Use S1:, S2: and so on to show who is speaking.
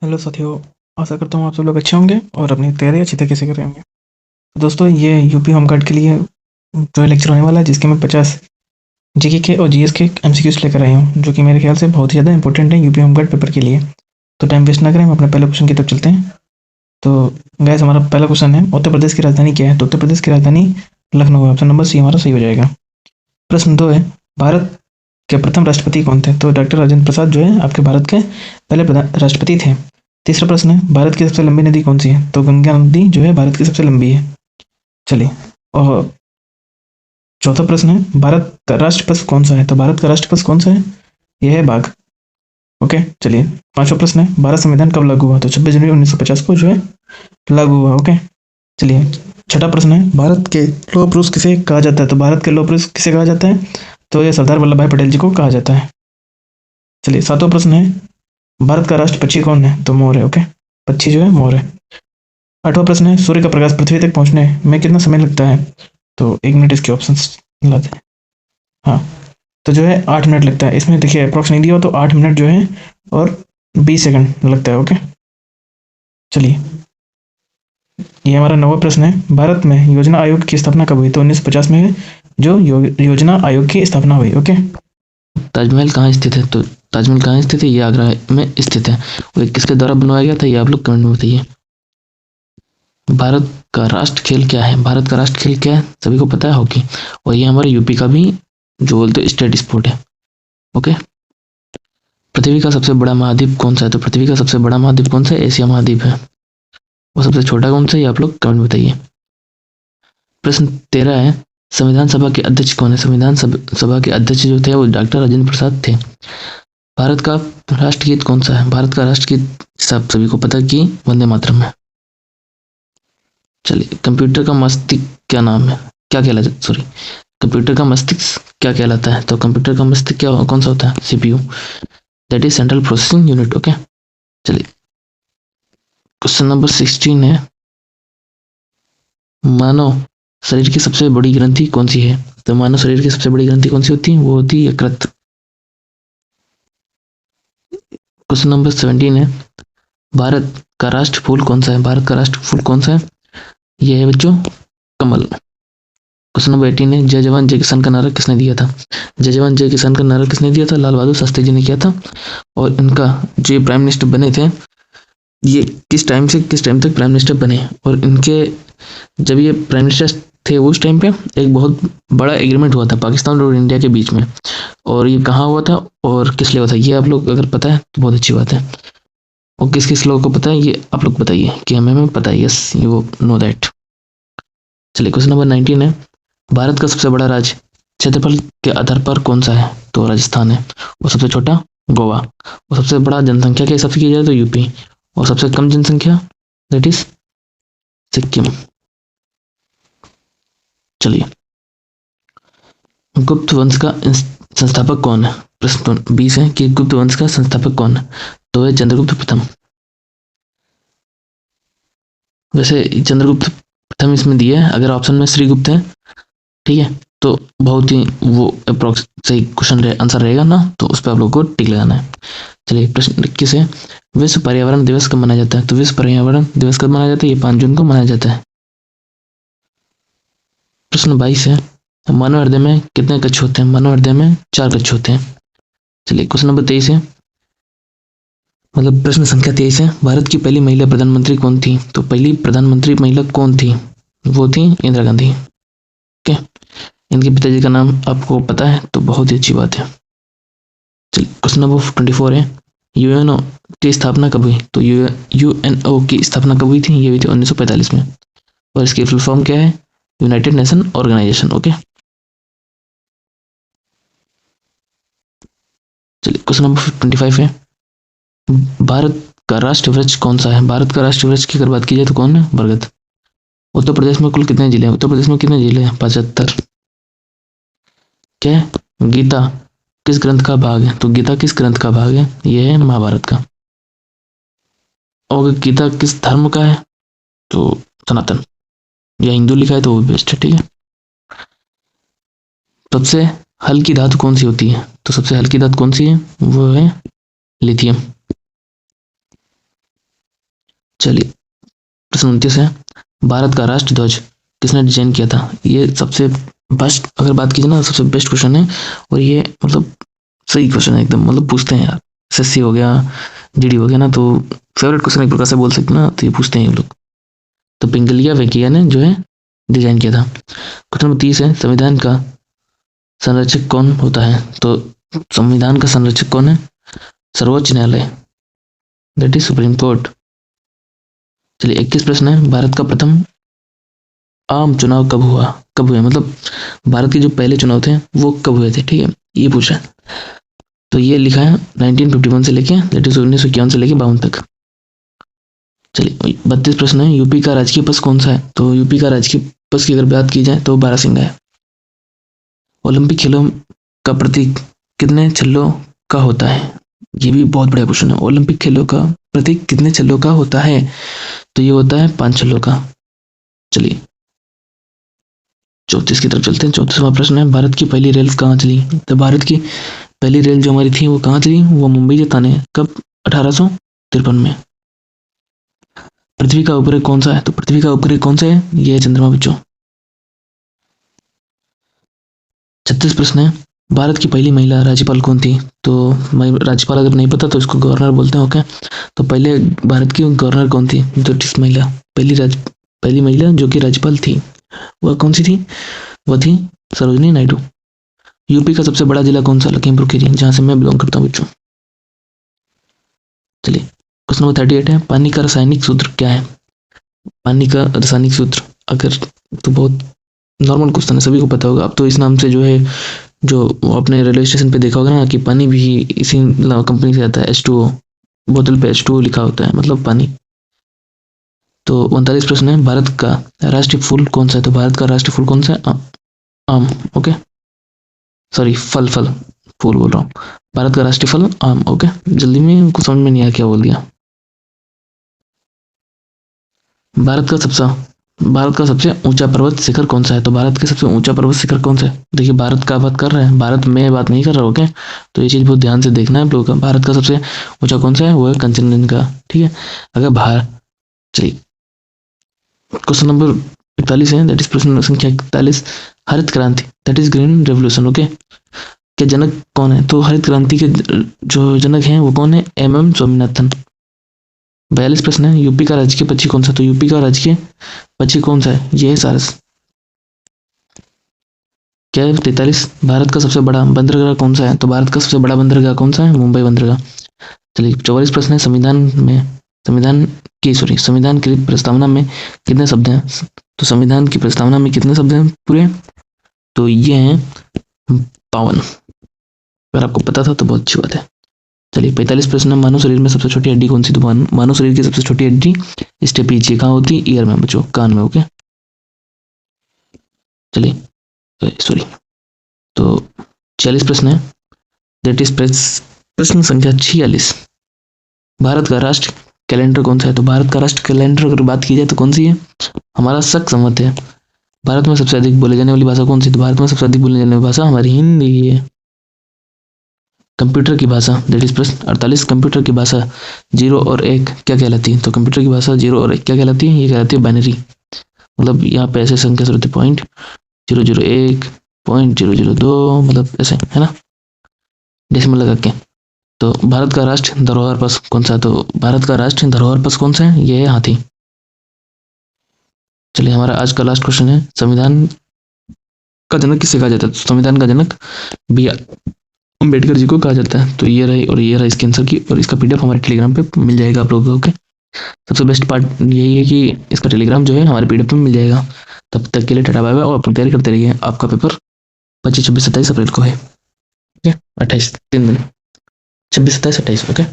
S1: Hello साथियों। आशा करता हूँ आप सब लोग अच्छे होंगे और अपनी तैयारी अच्छी तरीके से कर रहे होंगे। तो दोस्तों, ये यूपी होम गार्ड के लिए जो लेक्चर होने वाला है, जिसके मैं 50 जीके के और जीएस के एमसीक्यूज लेकर आई हूँ, जो कि मेरे ख्याल से बहुत ही ज़्यादा इंपॉर्टेंट है यूपी होम गार्ड पेपर के लिए। तो टाइम वेस्ट ना करें, हम अपने पहले क्वेश्चन की तरफ चलते हैं। तो गैस, हमारा पहला क्वेश्चन है, उत्तर प्रदेश की राजधानी क्या है? तो उत्तर प्रदेश की राजधानी लखनऊ है। ऑप्शन नंबर सी हमारा सही हो जाएगा। प्रश्न 2 है, भारत के प्रथम राष्ट्रपति कौन थे? तो डॉक्टर राजेंद्र प्रसाद जो है आपके भारत के पहले राष्ट्रपति थे। तीसरा प्रश्न है, भारत की सबसे लंबी नदी कौन सी है? तो गंगा नदी जो है भारत की सबसे लंबी है। चलिए। और चौथा प्रश्न है, भारत का राष्ट्र पशु कौन सा है? तो भारत का राष्ट्र पशु कौन सा है? यह है बाघ। ओके, चलिए। पांचवा प्रश्न है, भारत संविधान कब लागू हुआ? तो 26 जनवरी 1950 को जो है लागू हुआ। ओके, चलिए। छठा प्रश्न है, भारत के लौह पुरुष किसे कहा जाता है? तो भारत के लौह पुरुष किसे कहा जाता है? तो ये सरदार वल्लभ भाई पटेल जी को कहा जाता है। चलिए, सातवां प्रश्न है, भारत का राष्ट्र पक्षी कौन है? तो मोर है। ओके, पक्षी जो है मोर है। आठवां प्रश्न है, सूर्य का प्रकाश पृथ्वी तक पहुंचने में कितना समय लगता है? तो 1 मिनट इसके ऑप्शन लाते हैं। हाँ, तो जो है 8 मिनट लगता है। इसमें देखिए अप्रॉक्स नहीं दिया हो, तो 8 मिनट जो है और 20 सेकंड लगता है। ओके, चलिए। ये हमारा नवा प्रश्न है, भारत में योजना आयोग की स्थापना कब हुई? तो 1950 में जो योजना आयोग की स्थापना हुई। ओके,
S2: ताजमहल कहाँ स्थित है? तो ताजमहल कहाँ स्थित है? ये आगरा में स्थित है। और ये किसके द्वारा बनवाया गया था? ये आप लोग कमेंट में बताइए। भारत का राष्ट्र खेल क्या है? भारत का राष्ट्र खेल क्या है? सभी को पता है, हॉकी। और ये हमारे यूपी का भी जो बोलते स्टेट स्पोर्ट है। ओके। पृथ्वी का सबसे बड़ा महाद्वीप कौन सा है? तो पृथ्वी का सबसे बड़ा महाद्वीप कौन सा है? एशिया महाद्वीप है। और सबसे छोटा कौन सा है? ये आप लोग कमेंट में बताइए। प्रश्न 13 है, संविधान सभा के अध्यक्ष कौन है? संविधान सभा के अध्यक्ष जो थे वो डॉक्टर राजेंद्र प्रसाद थे। भारत का राष्ट्रगीत कौन सा है? भारत का राष्ट्रगीत सब सभी को पता कि वंदे मातरम है। चलिए, कंप्यूटर का मस्तिष्क क्या नाम है? क्या कहलाता है? सॉरी, कंप्यूटर का मस्तिष्क क्या कहलाता है? तो कंप्यूटर का मस्तिष्क क्या कौन सा होता है? CPU, that is central processing unit. Okay, चलिए। क्वेश्चन नंबर 16 है, मानव शरीर की सबसे बड़ी ग्रंथि कौन सी है? तो मानव शरीर की सबसे बड़ी ग्रंथि कौन सी होती है? वो होती है यकृत। क्वेश्चन नंबर 17 है, भारत का राष्ट्र फूल कौन सा है? भारत का राष्ट्र फूल कौन सा है? यह है बच्चों कमल। क्वेश्चन नंबर 18 है, जय जवान जय किसान का नारा किसने दिया था? जय जवान जय किसान का नारा किसने दिया था? लाल बहादुर शास्त्री जी ने किया था। और इनका जो ये प्राइम मिनिस्टर बने थे, ये किस टाइम से किस टाइम तक प्राइम मिनिस्टर बने? और इनके जब ये प्राइम मिनिस्टर थे उस टाइम पे एक बहुत बड़ा एग्रीमेंट हुआ था पाकिस्तान और इंडिया के बीच में। और ये कहाँ हुआ था और किस लिए हुआ था? ये आप लोग अगर पता है तो बहुत अच्छी बात है। और किस किस लोगों को पता है ये आप लोग बताइए कि हमें पता है। Yes, you know that. चलिए, क्वेश्चन नंबर 19 है, भारत का सबसे बड़ा राज्य क्षेत्रफल के आधार पर कौन सा है? तो राजस्थान है। और सबसे छोटा गोवा। और सबसे बड़ा जनसंख्या के हिसाब से किया जाए तो यूपी। और सबसे कम जनसंख्या दैट इज सिक्किम। चलिए, गुप्त वंश का संस्थापक कौन है? प्रश्न 20 है कि गुप्त वंश का संस्थापक कौन है? तो है चंद्रगुप्त प्रथम। वैसे चंद्रगुप्त प्रथम इसमें दिया है, अगर ऑप्शन में श्रीगुप्त है, ठीक है, तो बहुत ही वो अप्रोक्स सही क्वेश्चन आंसर रहेगा ना, तो उस पर आप लोगों को टिक लगाना है। चलिए, प्रश्न 21 है, विश्व पर्यावरण दिवस कब मनाया जाता है? तो विश्व पर्यावरण दिवस कब मनाया जाता है? ये 5 जून को मनाया जाता है। प्रश्न 22 है, मानव हृदय में कितने कक्ष होते हैं? मानव हृदय में 4 कक्ष होते हैं। चलिए, क्वेश्चन नंबर 23 है, मतलब प्रश्न संख्या 23 है, भारत की पहली महिला प्रधानमंत्री कौन थी? तो पहली प्रधानमंत्री महिला कौन थी? वो थी इंदिरा गांधी। ओके, इनके पिताजी का नाम आपको पता है तो बहुत ही अच्छी बात है। चलिए, क्वेश्चन नंबर 24 है, यूएनओ की स्थापना कब हुई? तो यूएनओ की स्थापना कब हुई थी? ये हुई थी 1945 में। और इसकी फुल फॉर्म क्या है? United Nation Organisation. ओके, चलिए, क्वेश्चन नंबर 25 है, भारत का राष्ट्र वृक्ष कौन सा है? भारत का राष्ट्र वृक्ष की अगर बात की जाए तो कौन है? बरगद। उत्तर प्रदेश में कुल कितने जिले हैं? उत्तर प्रदेश में कितने जिले हैं? 75। क्या है? गीता किस ग्रंथ का भाग है? तो गीता किस ग्रंथ का भाग है? यह है महाभारत का। और गीता किस धर्म का है? तो सनातन या हिंदू लिखा है तो वो बेस्ट है, ठीक है। सबसे हल्की धातु कौन सी होती है? तो सबसे हल्की धातु कौन सी है? वो है लिथियम। चलिए प्रश्न 29 है, भारत का राष्ट्र ध्वज किसने डिजाइन किया था? ये सबसे बेस्ट, अगर बात कीजिए ना, सबसे बेस्ट क्वेश्चन है। और ये मतलब सही क्वेश्चन है एकदम, मतलब पूछते हैं यार, एसएससी हो गया, जीडी हो गया ना, तो फेवरेट क्वेश्चन एक प्रकार से बोल सकते हैं ना, तो ये पूछते हैं ये लोग। तो पिंगलिया वेंकैया ने जो है डिजाइन किया था। क्वेश्चन नंबर 30 है, संविधान का संरक्षक कौन होता है? तो संविधान का संरक्षक कौन है? सर्वोच्च न्यायालय, दैट इज सुप्रीम कोर्ट। चलिए 21 प्रश्न है, भारत का प्रथम आम चुनाव कब हुआ? कब हुए मतलब भारत के जो पहले चुनाव थे वो कब हुए थे? ठीक है, ये पूछ रहा है। तो ये लिखा है 1951 से लेके, दैट इज 1951 से लेके 52 तक। चलिए 32 प्रश्न है, यूपी का राजकीय पशु कौन सा है? तो यूपी का राजकीय पशु की अगर बात की जाए तो बारहसिंगा है। ओलंपिक खेलों का प्रतीक कितने छल्लों का होता है? ये भी बहुत बड़ा क्वेश्चन है। ओलंपिक खेलों का प्रतीक कितने छल्लों का होता है? तो ये होता है 5 छल्लों का। चलिए 34 की तरफ चलते हैं। 34वां प्रश्न है, भारत की पहली रेल कहाँ चली? तो भारत की पहली रेल जो हमारी थी वो कहाँ चली? वो मुंबई से थाने। कब? 1853 में। पृथ्वी का उपग्रह कौन सा है? तो पृथ्वी का उपग्रह कौन सा है? ये है चंद्रमा बच्चों। 36 प्रश्न है, भारत की पहली महिला राज्यपाल कौन थी? तो राज्यपाल अगर नहीं पता तो इसको गवर्नर बोलते हैं। ओके, तो पहले भारत की गवर्नर कौन थी? ब्रिटिश महिला, पहली महिला जो कि राज्यपाल थी वह कौन सी थी? वह थी सरोजिनी नायडू। यूपी का सबसे बड़ा जिला कौन सा? लखीमपुर खीरी, जहां से मैं बिलोंग करता हूँ बच्चों। चलिए क्वेश्चन नंबर 38 है, पानी का रासायनिक सूत्र क्या है? पानी का रासायनिक सूत्र अगर, तो बहुत नॉर्मल क्वेश्चन है, सभी को पता होगा। अब तो इस नाम से जो है, जो अपने रेलवे स्टेशन पे देखा होगा ना कि पानी भी इसी कंपनी से आता है, H2O, बोतल पे H2O लिखा होता है, मतलब पानी। तो 39 प्रश्न है, भारत का राष्ट्रीय फूल कौन सा है? तो भारत का राष्ट्रीय फूल कौन सा है? आम। ओके, सॉरी, फल फूल बोल रहा हूँ। भारत का राष्ट्रीय फल आम। ओके, जल्दी में कुछ समझ में नहीं आया क्या बोल दिया। भारत का सबसे ऊंचा पर्वत शिखर कौन सा है? तो भारत का सबसे ऊंचा पर्वत शिखर कौन सा है? देखिए भारत का बात कर रहे हैं, भारत में बात नहीं कर रहा। ओके, तो ये चीज बहुत ध्यान से देखना है आप लोगों का। भारत का सबसे ऊंचा कौन सा है? वो है कंचनजंगा। ठीक है, अगर भारत, चलिए क्वेश्चन नंबर 41 है, दैट इज प्रश्न संख्या 41, हरित क्रांति, that is green revolution. Okay, के जनक कौन है? तो हरित क्रांति के जो जनक हैं वो कौन है? MM स्वामीनाथन। 42 प्रश्न है, यूपी का राजकीय पक्षी कौन सा? तो यूपी का राजकीय पक्षी कौन सा है? ये है सारस। क्या है? 43, भारत का सबसे बड़ा बंदरगाह कौन सा है? तो भारत का सबसे बड़ा बंदरगाह कौन सा है? मुंबई बंदरगाह। चलिए 44 प्रश्न है, संविधान की प्रस्तावना में कितने शब्द हैं? तो संविधान की प्रस्तावना में कितने शब्द हैं पूरे? तो ये हैं 52। अगर आपको पता था तो बहुत अच्छी बात है। चलिए 45 प्रश्न, मानव शरीर में सबसे छोटी हड्डी कौन सी? तो मानव शरीर की सबसे छोटी हड्डी स्टेपीज कहाँ होती है? ईयर में बच्चों, कान में। ओके, चलिए सॉरी, तो 46 प्रश्न है, दैट इज प्रश्न संख्या 46, भारत का राष्ट्र कैलेंडर कौन सा है? तो भारत का राष्ट्र कैलेंडर अगर बात की जाए तो कौन सी है? हमारा शक संवत है। भारत में सबसे अधिक बोले जाने वाली भाषा कौन सी? तो भारत में सबसे अधिक बोले जाने वाली भाषा हमारी हिंदी है। कंप्यूटर की भाषा, दैट इज प्रश्न 48, कंप्यूटर की भाषा 0 और 1 क्या कहलाती है? तो कंप्यूटर की भाषा 0 और 1 क्या कहलाती है? ये कहलाती है बाइनरी। मतलब यहाँ पे ऐसे संख्या से होती है, 0.001, 0.002, मतलब ऐसे, है ना, डेसिमल लगा के। तो भारत का राष्ट्र धरोहर पशु कौन सा है? तो भारत का राष्ट्र धरोहर पशु कौन सा है? ये है हाथी। चलिए हमारा आज का लास्ट क्वेश्चन है, संविधान का जनक किसे कहा जाता है? तो संविधान का जनक BR अम्बेडकर जी को कहा जाता है। तो ये रही, और ये रहा इसके आंसर की, और इसका PDF हमारे टेलीग्राम पे मिल जाएगा आप लोगों को। ओके, सबसे बेस्ट पार्ट यही है कि इसका टेलीग्राम जो है हमारे PDF में मिल जाएगा। तब तक के लिए टाटा बाय बाय, और अपनी तैयारी करते रहिए। आपका पेपर 25, 26, 27 अप्रैल को है। ओके, 28 3 दिन, 26, 27, 28। ओके।